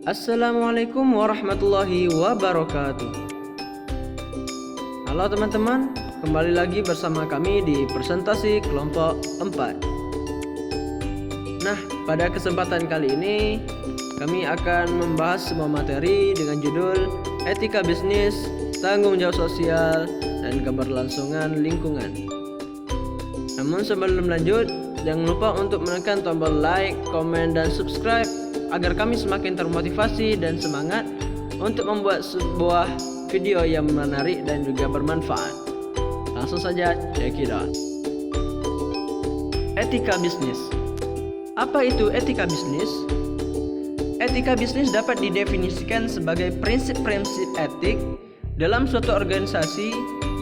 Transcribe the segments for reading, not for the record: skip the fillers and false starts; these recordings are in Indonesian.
Assalamualaikum warahmatullahi wabarakatuh. Halo teman-teman, kembali lagi bersama kami di presentasi kelompok 4. Nah, pada kesempatan kali ini kami akan membahas sebuah materi dengan judul Etika Bisnis, Tanggung Jawab Sosial, dan Keberlangsungan Lingkungan. Namun sebelum lanjut, jangan lupa untuk menekan tombol like, komen, dan subscribe agar kami semakin termotivasi dan semangat untuk membuat sebuah video yang menarik dan juga bermanfaat. Langsung saja, check it out. Etika bisnis. Apa itu etika bisnis? Etika bisnis dapat didefinisikan sebagai prinsip-prinsip etik dalam suatu organisasi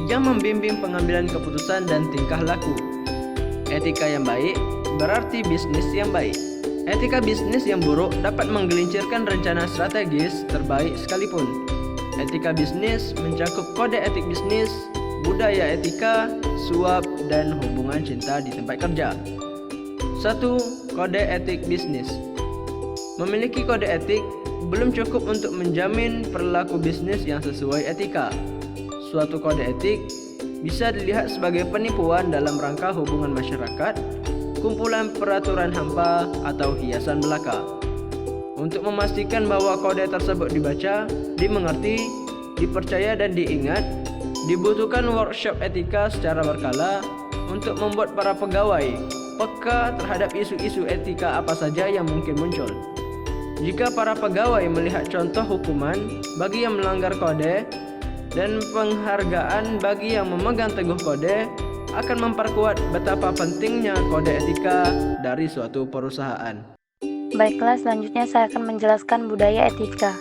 yang membimbing pengambilan keputusan dan tingkah laku. Etika yang baik berarti bisnis yang baik. Etika bisnis yang buruk dapat menggelincirkan rencana strategis terbaik sekalipun. Etika bisnis mencakup kode etik bisnis, budaya etika, suap, dan hubungan cinta di tempat kerja. 1. Kode etik bisnis. Memiliki kode etik belum cukup untuk menjamin perilaku bisnis yang sesuai etika. Suatu kode etik bisa dilihat sebagai penipuan dalam rangka hubungan masyarakat, kumpulan peraturan hampa, atau hiasan belaka. Untuk memastikan bahwa kode tersebut dibaca, dimengerti, dipercaya, dan diingat, dibutuhkan workshop etika secara berkala untuk membuat para pegawai peka terhadap isu-isu etika apa saja yang mungkin muncul. Jika para pegawai melihat contoh hukuman bagi yang melanggar kode dan penghargaan bagi yang memegang teguh kode, akan memperkuat betapa pentingnya kode etika dari suatu perusahaan. Baiklah, selanjutnya saya akan menjelaskan budaya etika.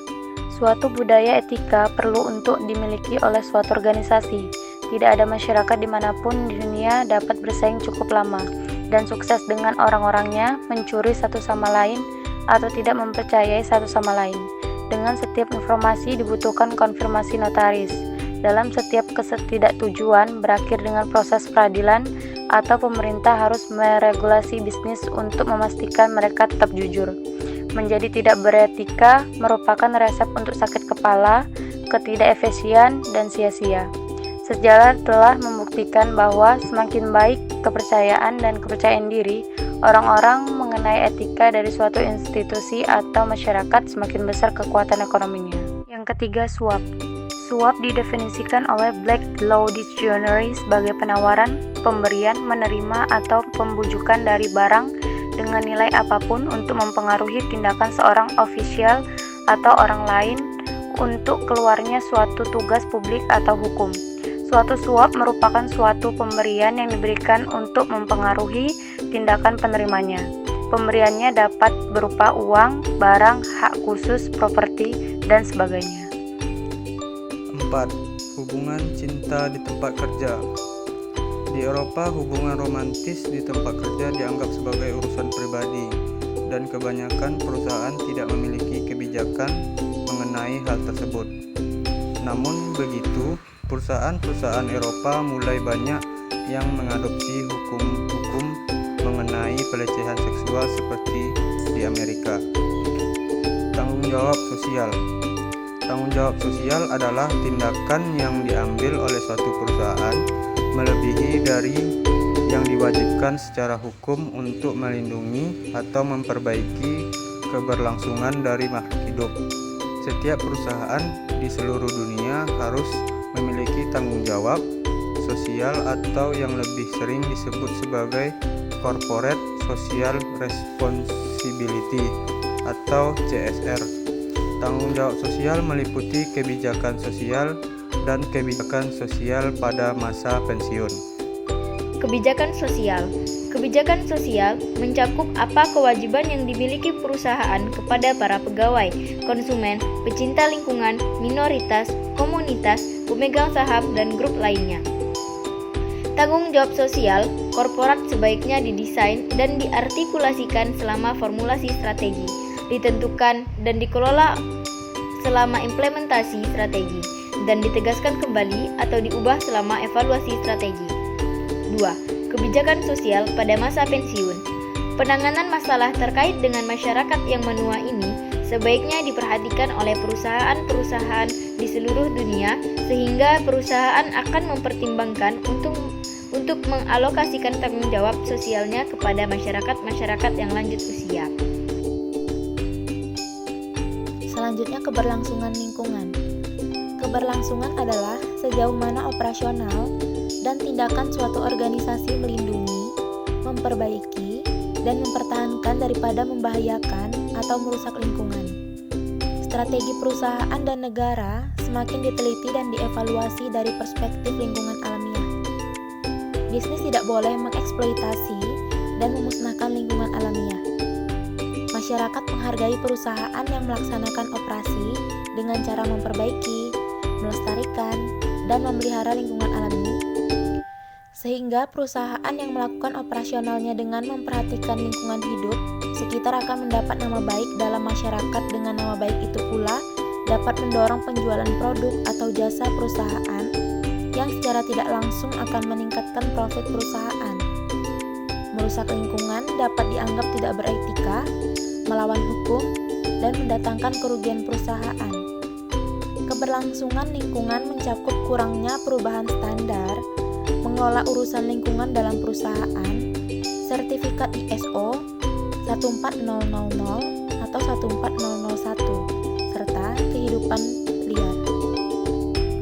Suatu budaya etika perlu untuk dimiliki oleh suatu organisasi. Tidak ada masyarakat dimanapun di dunia dapat bersaing cukup lama dan sukses dengan orang-orangnya mencuri satu sama lain atau tidak mempercayai satu sama lain. Dengan setiap informasi dibutuhkan konfirmasi notaris. Dalam setiap ketidaktujuan berakhir dengan proses peradilan atau pemerintah harus meregulasi bisnis untuk memastikan mereka tetap jujur. Menjadi tidak beretika merupakan resep untuk sakit kepala, ketidakefisien, dan sia-sia. Sejarah telah membuktikan bahwa semakin baik kepercayaan dan kepercayaan diri orang-orang mengenai etika dari suatu institusi atau masyarakat, semakin besar kekuatan ekonominya. Yang ketiga, suap. Suap didefinisikan oleh Black Law Dictionary sebagai penawaran, pemberian, menerima, atau pembujukan dari barang dengan nilai apapun untuk mempengaruhi tindakan seorang ofisial atau orang lain untuk keluarnya suatu tugas publik atau hukum. Suatu suap merupakan suatu pemberian yang diberikan untuk mempengaruhi tindakan penerimanya. Pemberiannya dapat berupa uang, barang, hak khusus, properti, dan sebagainya. 4. Hubungan cinta di tempat kerja. Di Eropa, hubungan romantis di tempat kerja dianggap sebagai urusan pribadi, dan kebanyakan perusahaan tidak memiliki kebijakan mengenai hal tersebut. Namun begitu, perusahaan-perusahaan Eropa mulai banyak yang mengadopsi hukum-hukum mengenai pelecehan seksual seperti di Amerika. Tanggung jawab sosial. Tanggung jawab sosial adalah tindakan yang diambil oleh suatu perusahaan melebihi dari yang diwajibkan secara hukum untuk melindungi atau memperbaiki keberlangsungan dari makhluk hidup. Setiap perusahaan di seluruh dunia harus memiliki tanggung jawab sosial atau yang lebih sering disebut sebagai Corporate Social Responsibility atau CSR. Tanggung jawab sosial meliputi kebijakan sosial dan kebijakan sosial pada masa pensiun. Kebijakan sosial. Kebijakan sosial mencakup apa kewajiban yang dimiliki perusahaan kepada para pegawai, konsumen, pecinta lingkungan, minoritas, komunitas, pemegang saham, dan grup lainnya. Tanggung jawab sosial korporat sebaiknya didesain dan diartikulasikan selama formulasi strategi, ditentukan dan dikelola selama implementasi strategi, dan ditegaskan kembali atau diubah selama evaluasi strategi. 2. Kebijakan sosial pada masa pensiun. Penanganan masalah terkait dengan masyarakat yang menua ini sebaiknya diperhatikan oleh perusahaan-perusahaan di seluruh dunia, sehingga perusahaan akan mempertimbangkan untuk mengalokasikan tanggung jawab sosialnya kepada masyarakat yang lanjut usia. Selanjutnya, keberlangsungan lingkungan. Keberlangsungan adalah sejauh mana operasional dan tindakan suatu organisasi melindungi, memperbaiki, dan mempertahankan daripada membahayakan atau merusak lingkungan. Strategi perusahaan dan negara semakin diteliti dan dievaluasi dari perspektif lingkungan alamiah. Bisnis tidak boleh mengeksploitasi dan memusnahkan lingkungan alamiah. Masyarakat menghargai perusahaan yang melaksanakan operasi dengan cara memperbaiki, melestarikan, dan memelihara lingkungan alami, sehingga perusahaan yang melakukan operasionalnya dengan memperhatikan lingkungan hidup sekitar akan mendapat nama baik dalam masyarakat. Dengan nama baik itu pula dapat mendorong penjualan produk atau jasa perusahaan yang secara tidak langsung akan meningkatkan profit perusahaan. Merusak lingkungan dapat dianggap tidak beretika, melawan hukum, dan mendatangkan kerugian perusahaan. Keberlangsungan lingkungan mencakup kurangnya perubahan standar mengelola urusan lingkungan dalam perusahaan, sertifikat ISO 14000 atau 14001, serta kehidupan liar.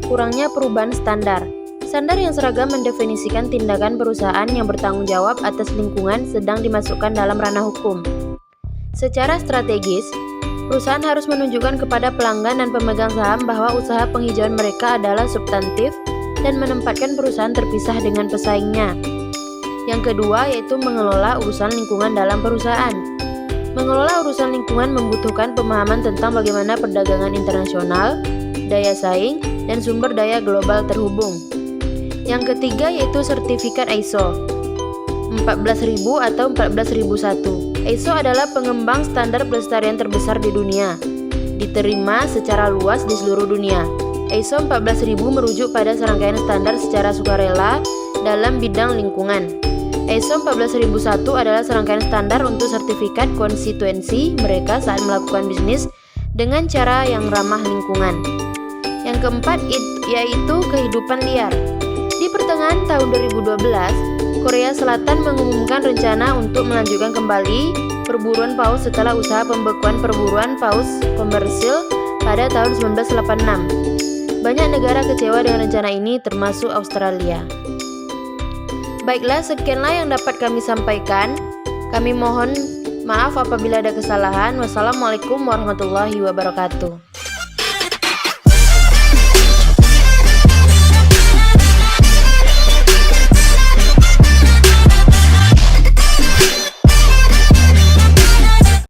Kurangnya perubahan standar. Standar yang seragam mendefinisikan tindakan perusahaan yang bertanggung jawab atas lingkungan sedang dimasukkan dalam ranah hukum. Secara strategis, perusahaan harus menunjukkan kepada pelanggan dan pemegang saham bahwa usaha penghijauan mereka adalah substantif dan menempatkan perusahaan terpisah dengan pesaingnya. Yang kedua yaitu mengelola urusan lingkungan dalam perusahaan. Mengelola urusan lingkungan membutuhkan pemahaman tentang bagaimana perdagangan internasional, daya saing, dan sumber daya global terhubung. Yang ketiga yaitu sertifikat ISO 14000 atau 14001. ISO adalah pengembang standar pelestarian terbesar di dunia, diterima secara luas di seluruh dunia. ISO 14000 merujuk pada serangkaian standar secara sukarela dalam bidang lingkungan. ISO 14001 adalah serangkaian standar untuk sertifikat konstituensi mereka saat melakukan bisnis dengan cara yang ramah lingkungan. Yang keempat yaitu kehidupan liar. Di pertengahan tahun 2012, Korea Selatan mengumumkan rencana untuk melanjutkan kembali perburuan paus setelah usaha pembekuan perburuan paus komersil pada tahun 1986. Banyak negara kecewa dengan rencana ini, termasuk Australia. Baiklah, sekianlah yang dapat kami sampaikan. Kami mohon maaf apabila ada kesalahan. Wassalamualaikum warahmatullahi wabarakatuh.